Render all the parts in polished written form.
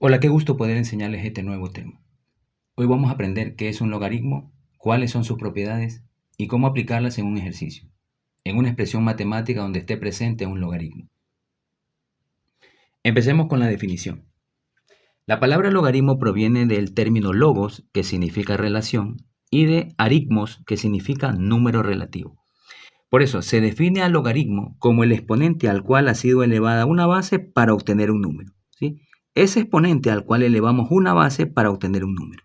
Hola, qué gusto poder enseñarles este nuevo tema. Hoy vamos a aprender qué es un logaritmo, cuáles son sus propiedades y cómo aplicarlas en un ejercicio, en una expresión matemática donde esté presente un logaritmo. Empecemos con la definición. La palabra logaritmo proviene del término logos, que significa relación, y de aritmos, que significa número relativo. Por eso, se define al logaritmo como el exponente al cual ha sido elevada una base para obtener un número, ¿sí? Ese exponente al cual elevamos una base para obtener un número,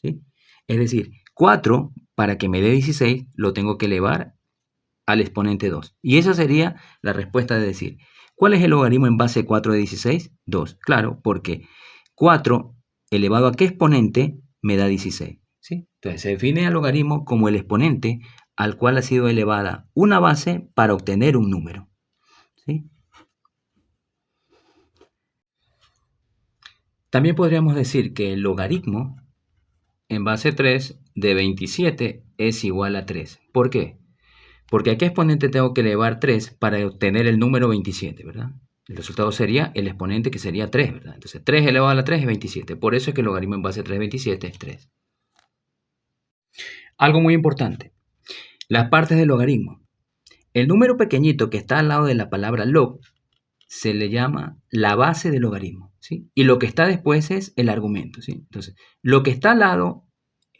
¿sí? Es decir, 4 para que me dé 16 lo tengo que elevar al exponente 2. Y esa sería la respuesta de decir, ¿cuál es el logaritmo en base 4 de 16? 2. Claro, porque 4 elevado a qué exponente me da 16. ¿Sí? Entonces se define al logaritmo como el exponente al cual ha sido elevada una base para obtener un número. ¿Sí? También podríamos decir que el logaritmo en base 3 de 27 es igual a 3. ¿Por qué? Porque a qué exponente tengo que elevar 3 para obtener el número 27, ¿verdad? El resultado sería el exponente que sería 3, ¿verdad? Entonces 3 elevado a la 3 es 27. Por eso es que el logaritmo en base 3 de 27 es 3. Algo muy importante. Las partes del logaritmo. El número pequeñito que está al lado de la palabra log se le llama la base del logaritmo, ¿sí? Y lo que está después es el argumento, ¿sí? Entonces, lo que está al lado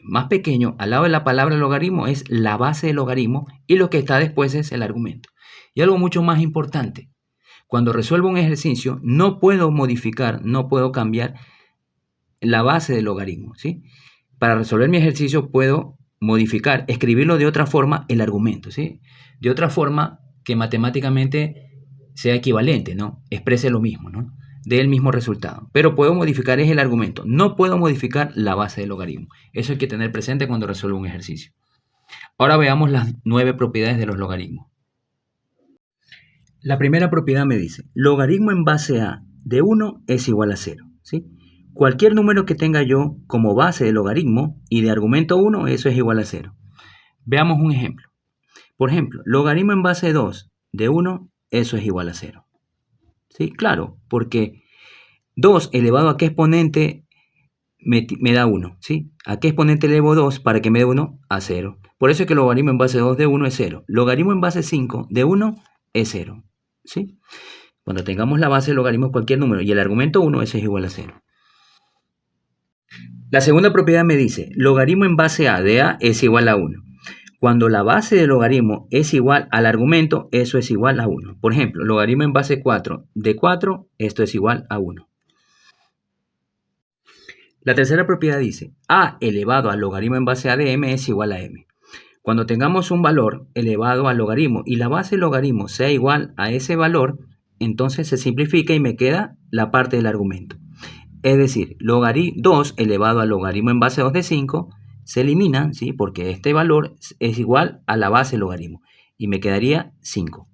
más pequeño, al lado de la palabra logaritmo, es la base del logaritmo y lo que está después es el argumento. Y algo mucho más importante, cuando resuelvo un ejercicio no puedo modificar, no puedo cambiar la base del logaritmo, ¿sí? Para resolver mi ejercicio puedo modificar, escribirlo de otra forma el argumento, ¿sí? De otra forma que matemáticamente sea equivalente, ¿no? Exprese lo mismo, ¿no? Dé el mismo resultado. Pero puedo modificar es el argumento. No puedo modificar la base del logaritmo. Eso hay que tener presente cuando resuelvo un ejercicio. Ahora veamos las 9 propiedades de los logaritmos. La primera propiedad me dice, logaritmo en base a de 1 es igual a 0, ¿sí? Cualquier número que tenga yo como base de logaritmo y de argumento 1, eso es igual a 0. Veamos un ejemplo. Por ejemplo, logaritmo en base 2 de 1, eso es igual a 0. ¿Sí? Claro, porque 2 elevado a qué exponente me da 1, ¿sí? ¿A qué exponente elevo 2 para que me dé 1? A 0. Por eso es que logaritmo en base 2 de 1 es 0. Logaritmo en base 5 de 1 es 0, ¿sí? Cuando tengamos la base de logaritmo cualquier número y el argumento 1, ese es igual a 0. La segunda propiedad me dice, logaritmo en base a de a es igual a 1. Cuando la base del logaritmo es igual al argumento, eso es igual a 1. Por ejemplo, logaritmo en base 4 de 4, esto es igual a 1. La tercera propiedad dice, a elevado al logaritmo en base a de m es igual a m. Cuando tengamos un valor elevado al logaritmo y la base del logaritmo sea igual a ese valor, entonces se simplifica y me queda la parte del argumento. Es decir, 2 elevado al logaritmo en base 2 de 5 se eliminan, ¿sí? Porque este valor es igual a la base del logaritmo y me quedaría 5.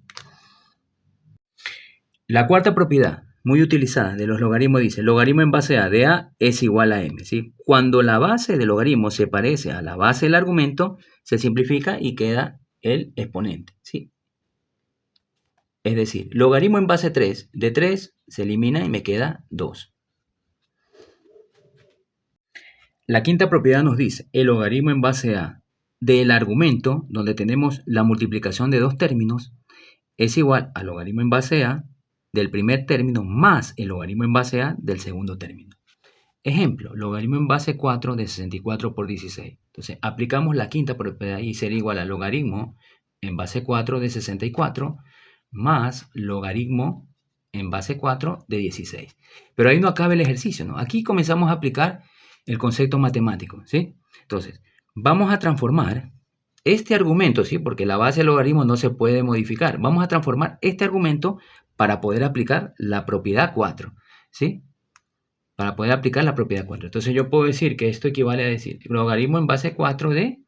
La cuarta propiedad, muy utilizada de los logaritmos, dice, logaritmo en base a de a es igual a m, ¿sí? Cuando la base del logaritmo se parece a la base del argumento, se simplifica y queda el exponente, ¿sí? Es decir, logaritmo en base 3 de 3 se elimina y me queda 2. La quinta propiedad nos dice, el logaritmo en base a del argumento, donde tenemos la multiplicación de dos términos, es igual al logaritmo en base a del primer término más el logaritmo en base a del segundo término. Ejemplo, logaritmo en base 4 de 64 por 16. Entonces, aplicamos la quinta propiedad y sería igual al logaritmo en base 4 de 64 más logaritmo en base 4 de 16. Pero ahí no acaba el ejercicio, ¿no? Aquí comenzamos a aplicar el concepto matemático, ¿sí? Entonces, vamos a transformar este argumento, ¿sí? Porque la base del logaritmo no se puede modificar. Vamos a transformar este argumento para poder aplicar la propiedad 4, ¿sí? Para poder aplicar la propiedad 4. Entonces yo puedo decir que esto equivale a decir logaritmo en base 4 de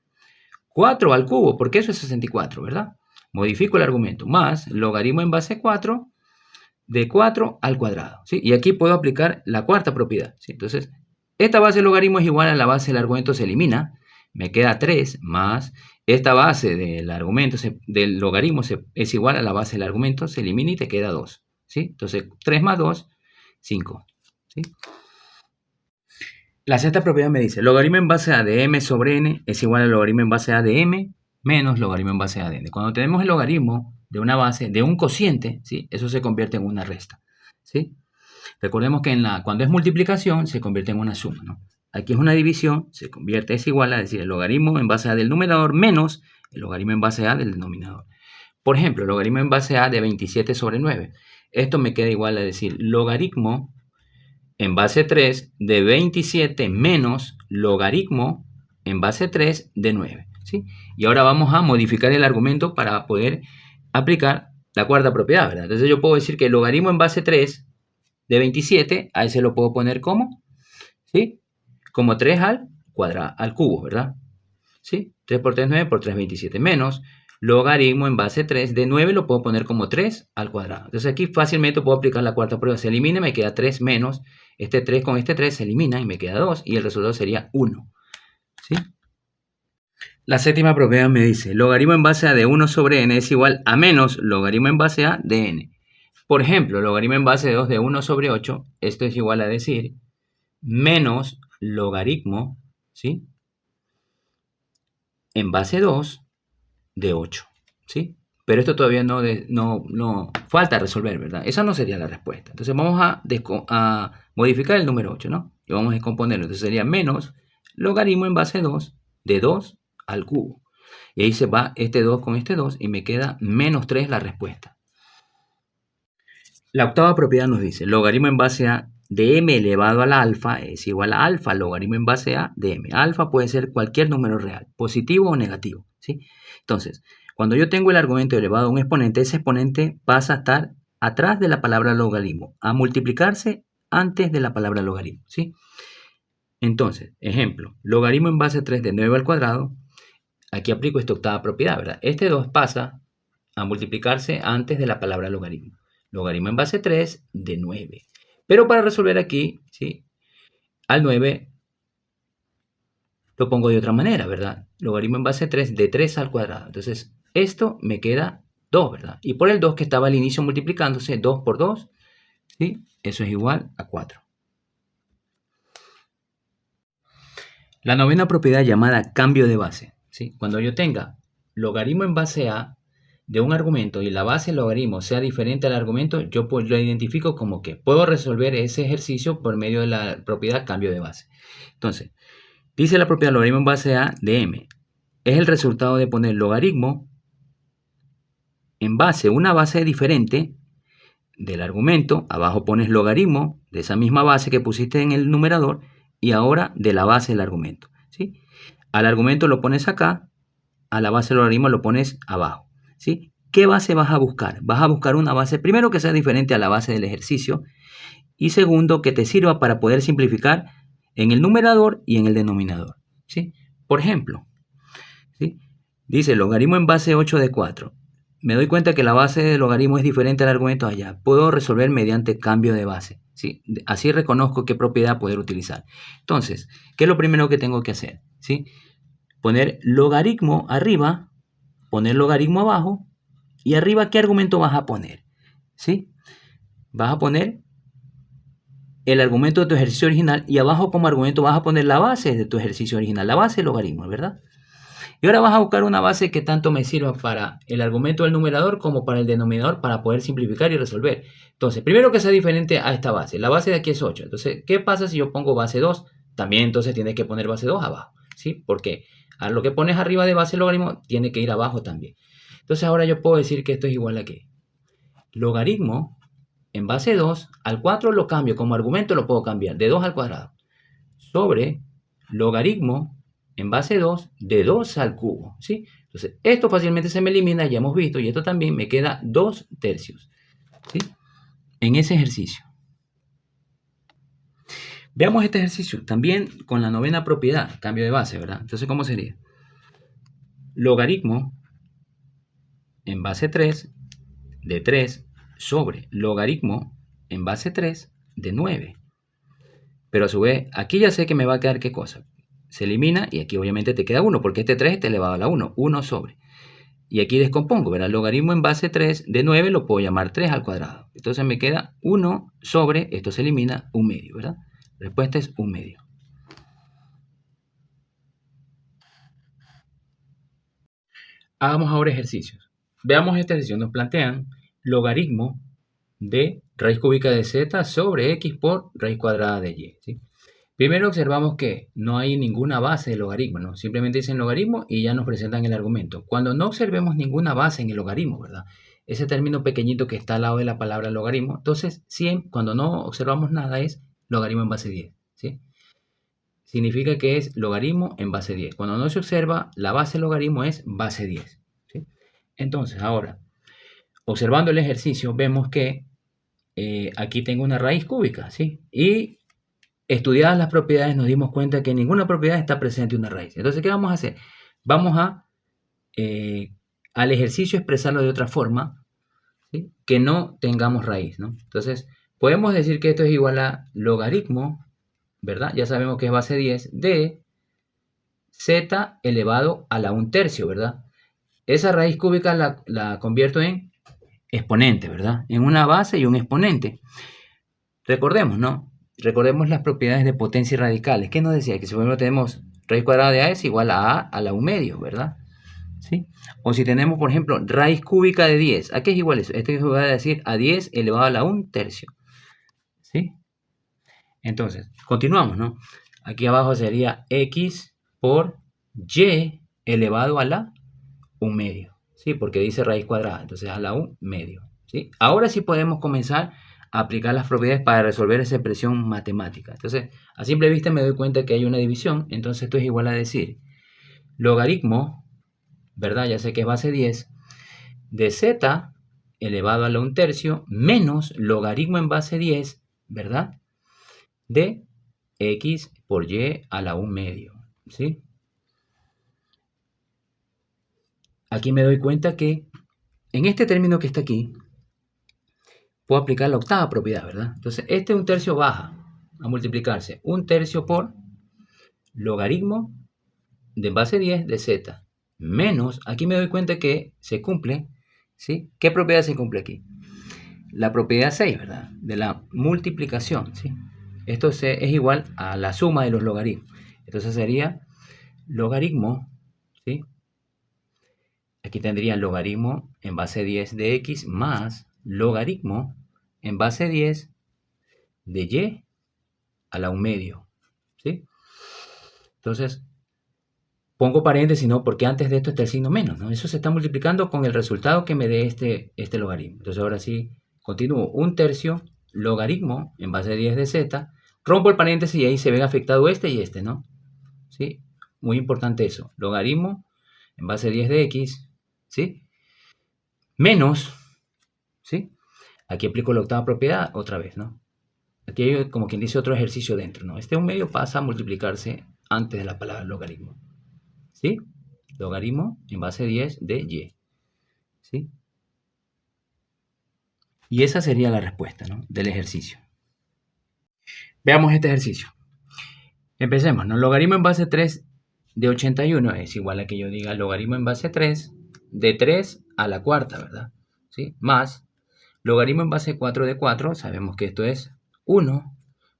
4 al cubo, porque eso es 64, ¿verdad? Modifico el argumento, más logaritmo en base 4 de 4 al cuadrado, ¿sí? Y aquí puedo aplicar la cuarta propiedad, ¿sí? Entonces, esta base del logaritmo es igual a la base del argumento, se elimina, me queda 3 más esta base del argumento, del logaritmo es igual a la base del argumento, se elimina y te queda 2, ¿sí? Entonces, 3 más 2, 5, ¿sí? La sexta propiedad me dice, logaritmo en base a de m sobre n es igual al logaritmo en base a de m menos logaritmo en base a de n. Cuando tenemos el logaritmo de una base, de un cociente, ¿sí? Eso se convierte en una resta, ¿sí? Recordemos que cuando es multiplicación se convierte en una suma, ¿no? Aquí es una división, es igual a decir el logaritmo en base a del numerador menos el logaritmo en base a del denominador. Por ejemplo, el logaritmo en base a de 27 sobre 9. Esto me queda igual a decir logaritmo en base 3 de 27 menos logaritmo en base 3 de 9, ¿sí? Y ahora vamos a modificar el argumento para poder aplicar la cuarta propiedad, ¿verdad? Entonces yo puedo decir que el logaritmo en base 3 de 27, a ese lo puedo poner como, ¿sí? Como 3 al cuadrado, al cubo, ¿verdad? ¿Sí? 3 por 3, 9, por 3, 27, menos logaritmo en base 3 de 9 lo puedo poner como 3 al cuadrado. Entonces aquí fácilmente puedo aplicar la cuarta prueba. Se elimina, me queda 3 menos. Este 3 con este 3 se elimina y me queda 2. Y el resultado sería 1. ¿Sí? La séptima propiedad me dice, logaritmo en base a de 1 sobre n es igual a menos logaritmo en base a de n. Por ejemplo, logaritmo en base de 2 de 1 sobre 8, esto es igual a decir menos logaritmo, ¿sí? En base 2 de 8, ¿sí? Pero esto todavía no falta resolver, ¿verdad? Esa no sería la respuesta. Entonces vamos a modificar el número 8, ¿no? Y vamos a descomponerlo. Entonces sería menos logaritmo en base 2 de 2 al cubo. Y ahí se va este 2 con este 2 y me queda menos 3 la respuesta. La octava propiedad nos dice, logaritmo en base a de m elevado al alfa es igual a alfa, logaritmo en base a de m. Alfa puede ser cualquier número real, positivo o negativo, ¿sí? Entonces, cuando yo tengo el argumento elevado a un exponente, ese exponente pasa a estar atrás de la palabra logaritmo, a multiplicarse antes de la palabra logaritmo, ¿sí? Entonces, ejemplo, logaritmo en base 3 de 9 al cuadrado, aquí aplico esta octava propiedad, ¿verdad? Este 2 pasa a multiplicarse antes de la palabra logaritmo. Logaritmo en base 3 de 9. Pero para resolver aquí, ¿sí? Al 9 lo pongo de otra manera, ¿verdad? Logaritmo en base 3 de 3 al cuadrado. Entonces, esto me queda 2, ¿verdad? Y por el 2 que estaba al inicio multiplicándose, 2 por 2, ¿sí? Eso es igual a 4. La novena propiedad llamada cambio de base, ¿sí? Cuando yo tenga logaritmo en base a de un argumento y la base del logaritmo sea diferente al argumento, yo lo identifico como que puedo resolver ese ejercicio por medio de la propiedad cambio de base. Entonces, dice la propiedad logaritmo en base a de m. Es el resultado de poner logaritmo en base, una base diferente del argumento. Abajo pones logaritmo de esa misma base que pusiste en el numerador y ahora de la base del argumento, ¿sí? Al argumento lo pones acá, a la base del logaritmo lo pones abajo, ¿sí? ¿Qué base vas a buscar? Vas a buscar una base, primero, que sea diferente a la base del ejercicio y segundo, que te sirva para poder simplificar en el numerador y en el denominador, ¿sí? Por ejemplo, ¿sí? Dice logaritmo en base 8 de 4. Me doy cuenta que la base del logaritmo es diferente al argumento allá. Puedo resolver mediante cambio de base, ¿sí? Así reconozco qué propiedad poder utilizar. Entonces, ¿qué es lo primero que tengo que hacer? ¿Sí? Poner logaritmo arriba, poner logaritmo abajo, y arriba, ¿qué argumento vas a poner? ¿Sí? Vas a poner el argumento de tu ejercicio original y abajo como argumento vas a poner la base de tu ejercicio original, la base del logaritmo, ¿verdad? Y ahora vas a buscar una base que tanto me sirva para el argumento del numerador como para el denominador para poder simplificar y resolver. Entonces, primero que sea diferente a esta base. La base de aquí es 8. Entonces, ¿qué pasa si yo pongo base 2? También entonces tienes que poner base 2 abajo, ¿sí? Porque a lo que pones arriba de base logaritmo tiene que ir abajo también. Entonces, ahora yo puedo decir que esto es igual a ¿qué? Logaritmo en base 2 al 4 lo cambio. Como argumento lo puedo cambiar de 2 al cuadrado. Sobre logaritmo en base 2 de 2 al cubo, ¿sí? Entonces, esto fácilmente se me elimina, ya hemos visto, y esto también me queda 2 tercios, ¿sí? En ese ejercicio. Veamos este ejercicio también con la novena propiedad, cambio de base, ¿verdad? Entonces, ¿cómo sería? Logaritmo en base 3 de 3 sobre logaritmo en base 3 de 9. Pero a su vez, aquí ya sé que me va a quedar ¿qué cosa? Se elimina y aquí obviamente te queda 1, porque este 3 está elevado a la 1, 1 sobre. Y aquí descompongo, ¿verdad? Logaritmo en base 3 de 9 lo puedo llamar 3 al cuadrado. Entonces me queda 1 sobre, esto se elimina, 1 medio, ¿verdad? La respuesta es 1 medio. Hagamos ahora ejercicios. Veamos este ejercicio. Nos plantean logaritmo de raíz cúbica de z sobre x por raíz cuadrada de y. ¿Sí? Primero observamos que no hay ninguna base de logaritmo, ¿no? Simplemente dicen logaritmo y ya nos presentan el argumento. Cuando no observemos ninguna base en el logaritmo, ¿verdad? Ese término pequeñito que está al lado de la palabra logaritmo, entonces cuando no observamos nada es logaritmo en base 10, ¿sí? Significa que es logaritmo en base 10. Cuando no se observa, la base del logaritmo es base 10, ¿sí? Entonces, ahora, observando el ejercicio, vemos que aquí tengo una raíz cúbica, ¿sí? Y estudiadas las propiedades nos dimos cuenta que ninguna propiedad está presente en una raíz. Entonces, ¿qué vamos a hacer? Vamos al ejercicio expresarlo de otra forma, ¿sí? Que no tengamos raíz, ¿no? Entonces, podemos decir que esto es igual a logaritmo, ¿verdad? Ya sabemos que es base 10 de z elevado a la 1/3, ¿verdad? Esa raíz cúbica la convierto en exponente, ¿verdad? En una base y un exponente. Recordemos, ¿no? Recordemos las propiedades de potencia y radicales. ¿Qué nos decía? Que si por ejemplo tenemos raíz cuadrada de a es igual a la 1/2, ¿verdad? ¿Sí? O si tenemos, por ejemplo, raíz cúbica de 10. ¿A qué es igual eso? Esto es igual a decir a 10 elevado a la 1/3. ¿Sí? Entonces, continuamos, ¿no? Aquí abajo sería x por y elevado a la 1/2. ¿Sí? Porque dice raíz cuadrada. Entonces a la 1/2. ¿Sí? Ahora sí podemos comenzar a aplicar las propiedades para resolver esa expresión matemática. Entonces, a simple vista me doy cuenta que hay una división. Entonces esto es igual a decir logaritmo, ¿verdad? Ya sé que es base 10 de z elevado a la 1/3 menos logaritmo en base 10, ¿verdad? De x por y a la 1/2, ¿sí? Aquí me doy cuenta que en este término que está aquí, puedo aplicar la octava propiedad, ¿verdad? Entonces, este 1/3 baja a multiplicarse 1/3 por logaritmo de base 10 de z menos, aquí me doy cuenta que se cumple, ¿sí? ¿Qué propiedad se cumple aquí? La propiedad 6, ¿verdad? De la multiplicación, ¿sí? Esto es igual a la suma de los logaritmos. Entonces sería logaritmo, ¿sí? Aquí tendría logaritmo en base 10 de x más logaritmo en base 10 de y a la 1/2, ¿sí? Entonces, pongo paréntesis, ¿no? Porque antes de esto está el signo menos, ¿no? Eso se está multiplicando con el resultado que me dé este logaritmo. Entonces, ahora sí, continúo. 1/3 logaritmo en base 10 de z. Rompo el paréntesis y ahí se ven afectados este y este, ¿no? ¿Sí? Muy importante eso. Logaritmo en base 10 de x, ¿sí? Menos, ¿sí? Aquí aplico la octava propiedad otra vez, ¿no? Aquí hay como quien dice otro ejercicio dentro, ¿no? Este 1/2 pasa a multiplicarse antes de la palabra logaritmo, ¿sí? Logaritmo en base 10 de y, ¿sí? Y esa sería la respuesta, ¿no? Del ejercicio. Veamos este ejercicio. Empecemos, ¿no? Logaritmo en base 3 de 81 es igual a que yo diga logaritmo en base 3 de 3 a la cuarta, ¿verdad? ¿Sí? Más logaritmo en base 4 de 4, sabemos que esto es 1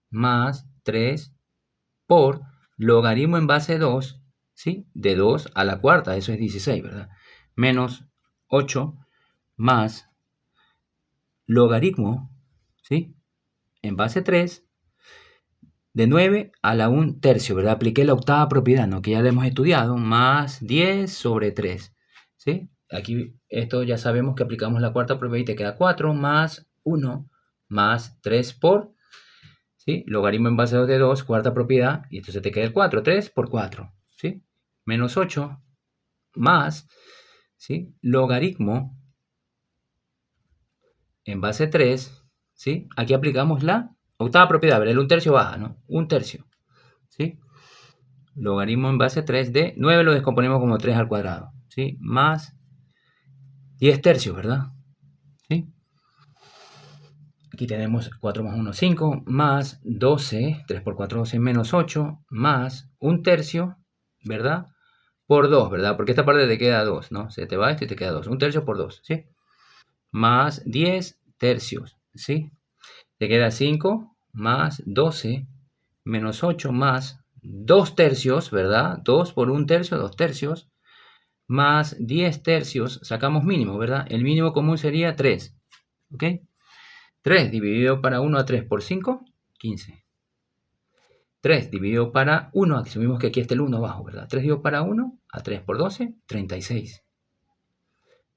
más 3 por logaritmo en base 2, ¿sí? De 2 a la cuarta, eso es 16, ¿verdad? Menos 8 más logaritmo, ¿sí? En base 3 de 9 a la 1/3, ¿verdad? Apliqué la octava propiedad, ¿no? Que ya la hemos estudiado, más 10 sobre 3, ¿sí? Aquí esto ya sabemos que aplicamos la cuarta propiedad y te queda 4 más 1 más 3 por, ¿sí? Logaritmo en base 2 de 2, cuarta propiedad, y entonces te queda el 4, 3 por 4, ¿sí? Menos 8 más, ¿sí? Logaritmo en base 3, ¿sí? Aquí aplicamos la octava propiedad, ¿verdad? El 1/3 baja, ¿no? 1/3, ¿sí? Logaritmo en base 3 de 9 lo descomponemos como 3 al cuadrado, ¿sí? Más 10/3, ¿verdad? ¿Sí? Aquí tenemos 4 más 1, 5, más 12, 3 por 4, 12, menos 8, más 1/3, ¿verdad? Por 2, ¿verdad? Porque esta parte te queda 2, ¿no? Se te va esto y te queda 2. 1/3 por 2, ¿sí? Más 10/3, ¿sí? Te queda 5 más 12 menos 8 más 2/3, ¿verdad? 2 por 1/3, 2/3, más 10 tercios, sacamos mínimo, ¿verdad? El mínimo común sería 3, ¿ok? 3 dividido para 1 a 3 por 5, 15. 3 dividido para 1, asumimos que aquí está el 1 abajo, ¿verdad? 3 dividido para 1 a 3 por 12, 36.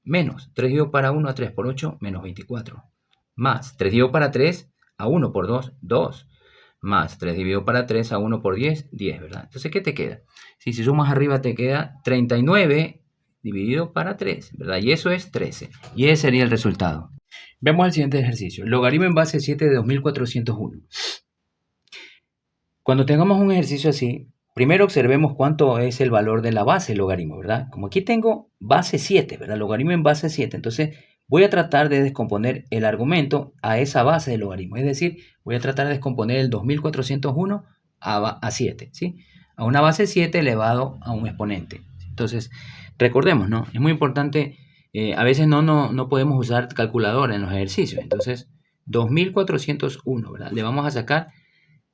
Menos 3 dividido para 1 a 3 por 8, menos 24. Más 3 dividido para 3 a 1 por 2, 2. Más 3 dividido para 3 a 1 por 10, 10, ¿verdad? Entonces, ¿qué te queda? Si sumas arriba te queda 39 dividido para 3, ¿verdad? Y eso es 13. Y ese sería el resultado. Vemos el siguiente ejercicio. Logaritmo en base 7 de 2401. Cuando tengamos un ejercicio así, primero observemos cuánto es el valor de la base del logaritmo, ¿verdad? Como aquí tengo base 7, ¿verdad? Logaritmo en base 7. Entonces, voy a tratar de descomponer el argumento a esa base del logaritmo. Es decir, voy a tratar de descomponer el 2401 a 7, ¿sí? A una base 7 elevado a un exponente. Entonces, recordemos, ¿no? Es muy importante, a veces no podemos usar calculadora en los ejercicios. Entonces, 2401, ¿verdad? Le vamos a sacar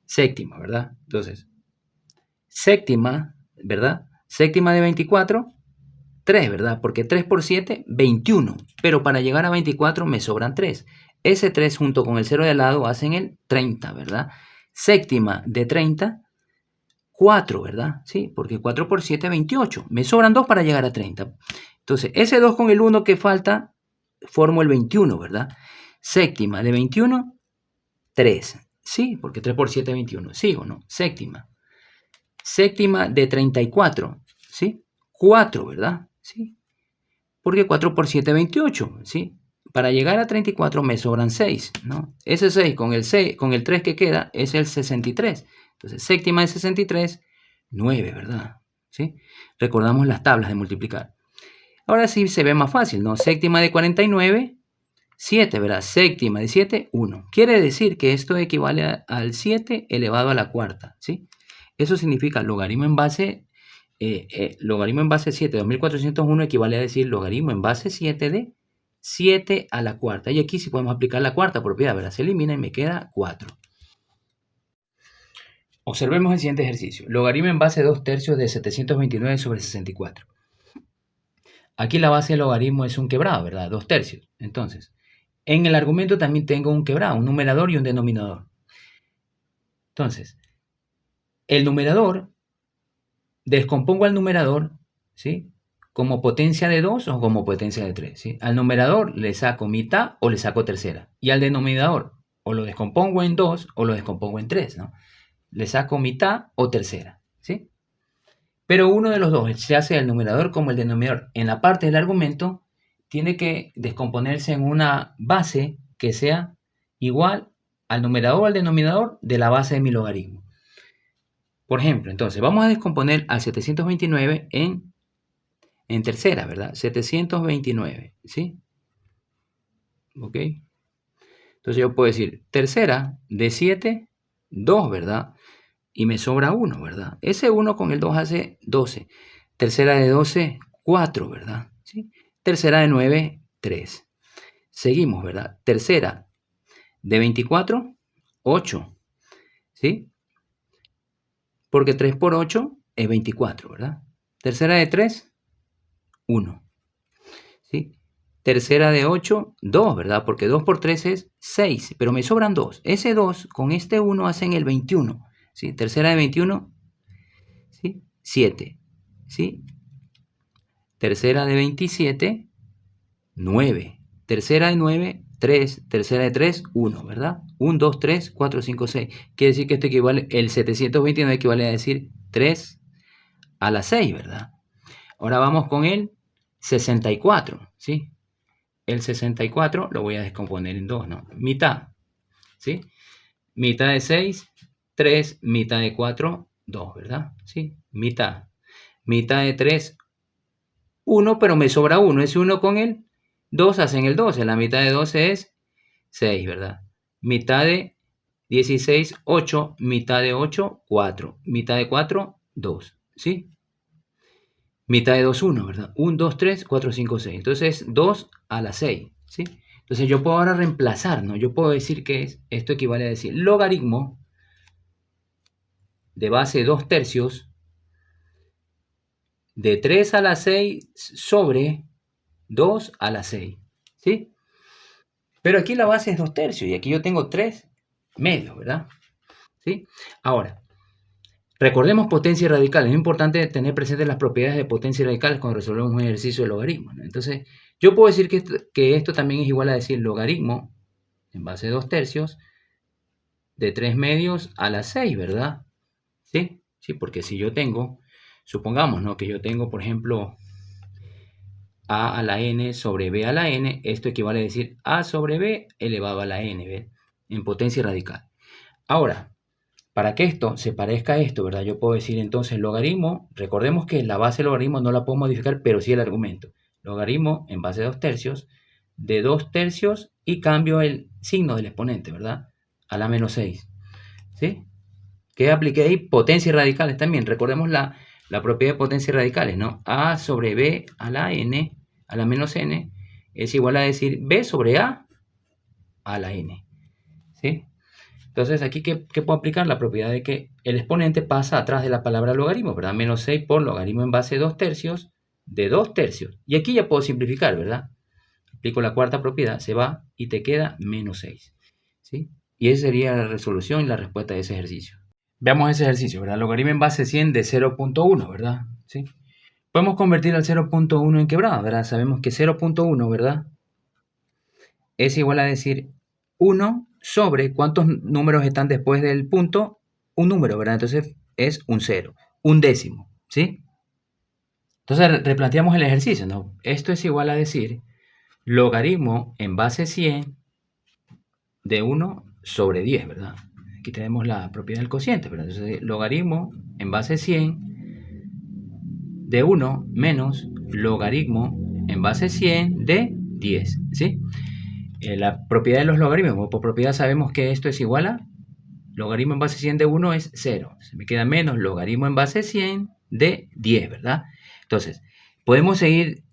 séptima, ¿verdad? Entonces, séptima, ¿verdad? Séptima de 24, 3, ¿verdad? Porque 3 por 7, 21. Pero para llegar a 24 me sobran 3. Ese 3 junto con el 0 de al lado hacen el 30, ¿verdad? Séptima de 30, 4, ¿verdad? Sí, porque 4 por 7, 28. Me sobran 2 para llegar a 30. Entonces, ese 2 con el 1 que falta, formo el 21, ¿verdad? Séptima de 21, 3. Sí, porque 3 por 7 es 21. ¿Sí o no? Séptima. Séptima de 34. ¿Sí? 4, ¿verdad? Sí. Porque 4 por 7 es 28. ¿Sí? Para llegar a 34 me sobran 6, ¿no? Ese 6 con el 3 que queda es el 63. Entonces, séptima de 63, 9, ¿verdad? ¿Sí? Recordamos las tablas de multiplicar. Ahora sí se ve más fácil, ¿no? Séptima de 49, 7, ¿verdad? Séptima de 7, 1. Quiere decir que esto equivale al 7 elevado a la cuarta, ¿sí? Eso significa logaritmo en base 7 de 2401 equivale a decir logaritmo en base 7 de 7 a la cuarta. Y aquí sí podemos aplicar la cuarta propiedad, ¿verdad? Se elimina y me queda 4. Observemos el siguiente ejercicio. Logaritmo en base 2 tercios de 729 sobre 64. Aquí la base del logaritmo es un quebrado, ¿verdad? 2 tercios. Entonces, en el argumento también tengo un quebrado, un numerador y un denominador. Entonces, el numerador, descompongo al numerador, ¿sí? Como potencia de 2 o como potencia de 3, ¿sí? Al numerador le saco mitad o le saco tercera. Y al denominador, o lo descompongo en 2 o lo descompongo en 3, ¿no? Le saco mitad o tercera, ¿sí? Pero uno de los dos, se hace el numerador como el denominador. En la parte del argumento, tiene que descomponerse en una base que sea igual al numerador o al denominador de la base de mi logaritmo. Por ejemplo, entonces, vamos a descomponer al 729 en tercera, ¿verdad? 729, ¿sí? ¿Ok? Entonces yo puedo decir tercera de 7, 2, ¿verdad? Y me sobra 1, ¿verdad? Ese 1 con el 2 hace 12. Tercera de 12, 4, ¿verdad? ¿Sí? Tercera de 9, 3. Seguimos, ¿verdad? Tercera de 24, 8, ¿sí? Porque 3 por 8 es 24, ¿verdad? Tercera de 3, 1, ¿sí? Tercera de 8, 2, ¿verdad? Porque 2 por 3 es 6, pero me sobran 2. Ese 2 con este 1 hacen el 21, ¿sí? Tercera de 21, ¿sí? 7, ¿sí? Tercera de 27, 9. Tercera de 9, 3. Tercera de 3, 1, ¿verdad? 1, 2, 3, 4, 5, 6. Quiere decir que esto equivale, el 729 equivale a decir 3 a la 6, ¿verdad? Ahora vamos con el 64, ¿sí? El 64 lo voy a descomponer en 2, ¿no? Mitad, ¿sí? Mitad de 6, 3, mitad de 4, 2, ¿verdad? ¿Sí? Mitad. Mitad de 3, 1, pero me sobra 1. Ese 1 con el 2 hacen el 12. La mitad de 12 es 6, ¿verdad? Mitad de 16, 8. Mitad de 8, 4. Mitad de 4, 2. ¿Sí? Mitad de 2, 1, ¿verdad? 1, 2, 3, 4, 5, 6. Entonces, 2 a la 6, ¿sí? Entonces, yo puedo ahora reemplazar, ¿no? Yo puedo decir que esto equivale a decir logaritmo de base 2 tercios de 3 a la 6 sobre 2 a la 6, ¿sí? Pero aquí la base es 2 tercios y aquí yo tengo 3 medios, ¿verdad? ¿Sí? Ahora, recordemos potencia y radicales. Es importante tener presentes las propiedades de potencia y radicales cuando resolvemos un ejercicio de logaritmo, ¿no? Entonces, yo puedo decir que esto también es igual a decir logaritmo en base de 2 tercios de 3 medios a la 6, ¿verdad? ¿Sí? Sí, porque si yo tengo, supongamos, ¿no? Que yo tengo, por ejemplo, a la n sobre b a la n, esto equivale a decir a sobre b elevado a la n, ¿ves? En potencia radical. Ahora, para que esto se parezca a esto, ¿verdad? Yo puedo decir entonces logaritmo, recordemos que la base del logaritmo no la puedo modificar, pero sí el argumento. Logaritmo en base de 2 tercios, de 2 tercios y cambio el signo del exponente, ¿verdad? A la menos 6, ¿sí? ¿Qué apliqué ahí? Potencia y radicales también. Recordemos la propiedad de potencia y radicales, ¿no? A sobre b a la n, a la menos n, es igual a decir b sobre a la n, ¿sí? Entonces, aquí, ¿qué puedo aplicar? La propiedad de que el exponente pasa atrás de la palabra logaritmo, ¿verdad? Menos 6 por logaritmo en base de 2 tercios de 2 tercios. Y aquí ya puedo simplificar, ¿verdad? Aplico la cuarta propiedad, se va y te queda menos 6, ¿sí? Y esa sería la resolución y la respuesta de ese ejercicio. Veamos ese ejercicio, ¿verdad? Logaritmo en base 100 de 0.1, ¿verdad? ¿Sí? Podemos convertir al 0.1 en quebrada, ¿verdad? Sabemos que 0.1, ¿verdad? Es igual a decir 1 sobre cuántos números están después del punto, un número, ¿verdad? Entonces es un 0, un décimo, ¿sí? Entonces replanteamos el ejercicio, ¿no? Esto es igual a decir logaritmo en base 100 de 1 sobre 10, ¿verdad? Aquí tenemos la propiedad del cociente, ¿verdad? Entonces logaritmo en base 100 de 1 menos logaritmo en base 100 de 10, ¿sí? La propiedad de los logaritmos, por propiedad sabemos que esto es igual a logaritmo en base 100 de 1 es 0. Se me queda menos logaritmo en base 100 de 10, ¿verdad? Entonces, podemos seguir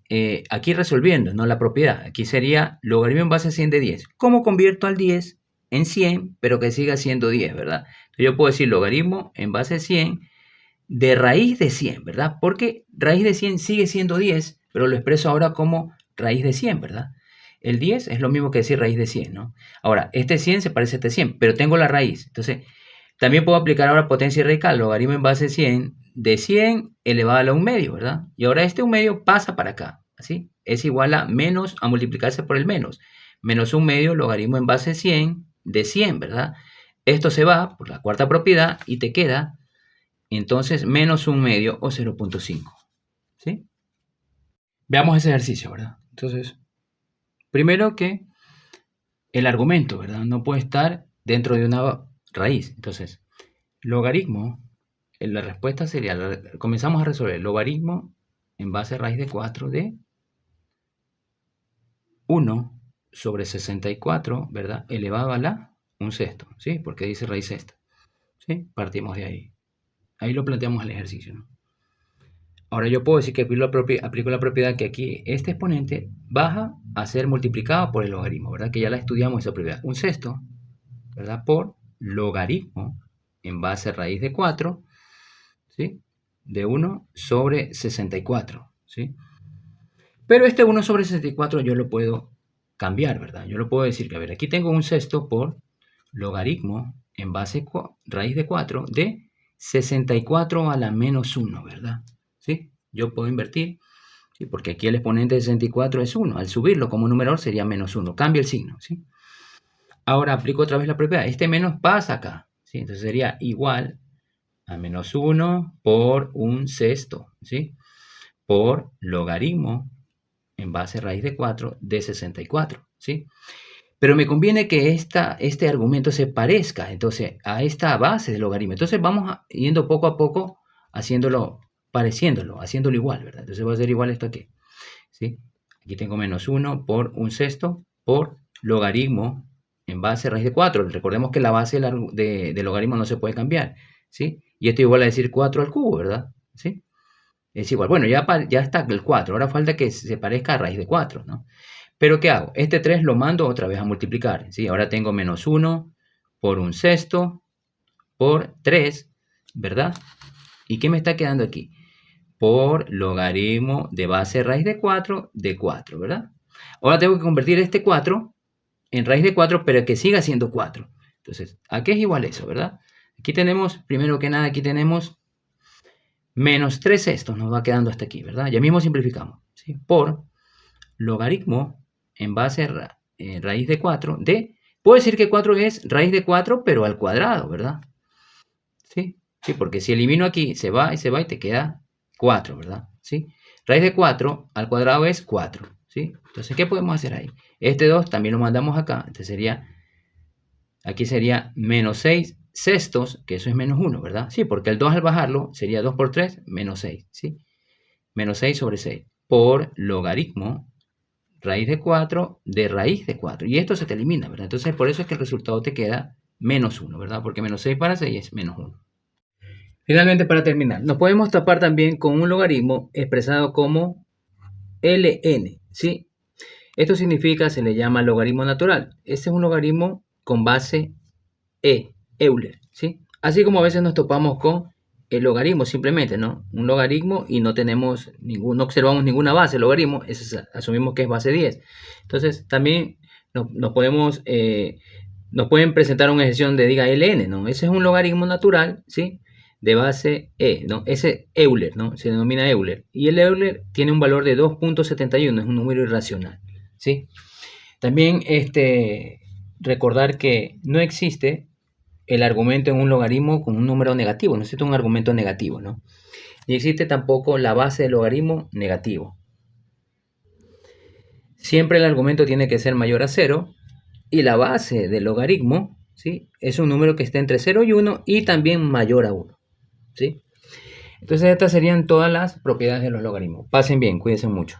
aquí resolviendo, ¿no? La propiedad. Aquí sería logaritmo en base 100 de 10. ¿Cómo convierto al 10 en 100, pero que siga siendo 10, ¿verdad? Entonces, yo puedo decir logaritmo en base 100 de raíz de 100, ¿verdad? Porque raíz de 100 sigue siendo 10, pero lo expreso ahora como raíz de 100, ¿verdad? El 10 es lo mismo que decir raíz de 100, ¿no? Ahora, este 100 se parece a este 100, pero tengo la raíz. Entonces, también puedo aplicar ahora potencia radical, logaritmo en base 100 de 100 elevado a la 1 medio, ¿verdad? Y ahora este 1 medio pasa para acá, ¿así? Es igual a menos, a multiplicarse por el menos. Menos 1 medio, logaritmo en base 100 de 100, ¿verdad? Esto se va por la cuarta propiedad y te queda entonces menos 1 medio o 0.5, ¿sí? Veamos ese ejercicio, ¿verdad? Entonces, primero que el argumento, ¿verdad? No puede estar dentro de una raíz. Entonces, logaritmo, la respuesta sería, comenzamos a resolver logaritmo en base a raíz de 4 de 1 sobre 64, ¿verdad? Elevado a la 1 sexto, ¿sí? Porque dice raíz sexta, ¿sí? Partimos de ahí. Ahí lo planteamos el ejercicio, ¿no? Ahora yo puedo decir que aplico la propiedad que aquí este exponente baja a ser multiplicado por el logaritmo, ¿verdad? Que ya la estudiamos esa propiedad. Un sexto, ¿verdad? Por logaritmo en base a raíz de 4, ¿sí? De 1 sobre 64, ¿sí? Pero este 1 sobre 64 yo lo puedo cambiar, ¿verdad? Yo lo puedo decir que, a ver, aquí tengo un sexto por logaritmo en base raíz de 4 de 64 a la menos 1, ¿verdad? ¿Sí? Yo puedo invertir, ¿sí? Porque aquí el exponente de 64 es 1. Al subirlo como numerador sería menos 1. Cambia el signo, ¿sí? Ahora aplico otra vez la propiedad. Este menos pasa acá, ¿sí? Entonces sería igual a menos 1 por un sexto, ¿sí? Por logaritmo en base a raíz de 4 de 64, ¿sí? Pero me conviene que este argumento se parezca entonces a esta base del logaritmo. Entonces vamos yendo poco a poco haciéndolo, pareciéndolo, haciéndolo igual, ¿verdad? Entonces va a ser igual esto aquí, ¿sí? Aquí tengo menos 1 por un sexto por logaritmo en base a raíz de 4. Recordemos que la base del logaritmo no se puede cambiar, ¿sí? Y esto igual a decir 4 al cubo, ¿verdad? ¿Sí? Es igual. Bueno, ya está el 4. Ahora falta que se parezca a raíz de 4, ¿no? Pero ¿qué hago? Este 3 lo mando otra vez a multiplicar, ¿sí? Ahora tengo menos 1 por un sexto por 3, ¿verdad? ¿Y qué me está quedando aquí? por logaritmo de base raíz de 4 de 4, ¿verdad? Ahora tengo que convertir este 4 en raíz de 4, pero que siga siendo 4. Entonces, ¿a qué es igual eso, verdad? Aquí tenemos, primero que nada, aquí tenemos menos 3 sextos, nos va quedando hasta aquí, ¿verdad? Ya mismo simplificamos, ¿sí? Por logaritmo en base a raíz de 4 de, puedo decir que 4 es raíz de 4, pero al cuadrado, ¿verdad? ¿Sí? Sí, porque si elimino aquí, se va y te queda 4, ¿verdad? ¿Sí? Raíz de 4 al cuadrado es 4, ¿sí? Entonces, ¿qué podemos hacer ahí? Este 2 también lo mandamos acá, entonces sería, aquí sería menos 6 sextos, que eso es menos 1, ¿verdad? Sí, porque el 2 al bajarlo sería 2 por 3, menos 6, ¿sí? Menos 6 sobre 6, por logaritmo raíz de 4 de raíz de 4. Y esto se te elimina, ¿verdad? Entonces, por eso es que el resultado te queda menos 1, ¿verdad? Porque menos 6 para 6 es menos 1. Finalmente, para terminar, nos podemos tapar también con un logaritmo expresado como ln, ¿sí? Esto significa, se le llama logaritmo natural. Este es un logaritmo con base Euler, ¿sí? Así como a veces nos topamos con el logaritmo simplemente, ¿no? Un logaritmo y no tenemos no observamos ninguna base. El logaritmo asumimos que es base 10. Entonces, también nos pueden presentar una ejercicio donde diga ln, ¿no? Ese es un logaritmo natural, ¿sí? De base ¿no? Ese Euler, ¿no? Se denomina Euler. Y el Euler tiene un valor de 2.71, es un número irracional, ¿sí? También recordar que no existe el argumento en un logaritmo con un número negativo, no existe un argumento negativo, ¿no? Ni existe tampoco la base del logaritmo negativo. Siempre el argumento tiene que ser mayor a 0 y la base del logaritmo, ¿sí? Es un número que está entre 0 y 1 y también mayor a 1, ¿sí? Entonces estas serían todas las propiedades de los logaritmos. Pasen bien, cuídense mucho.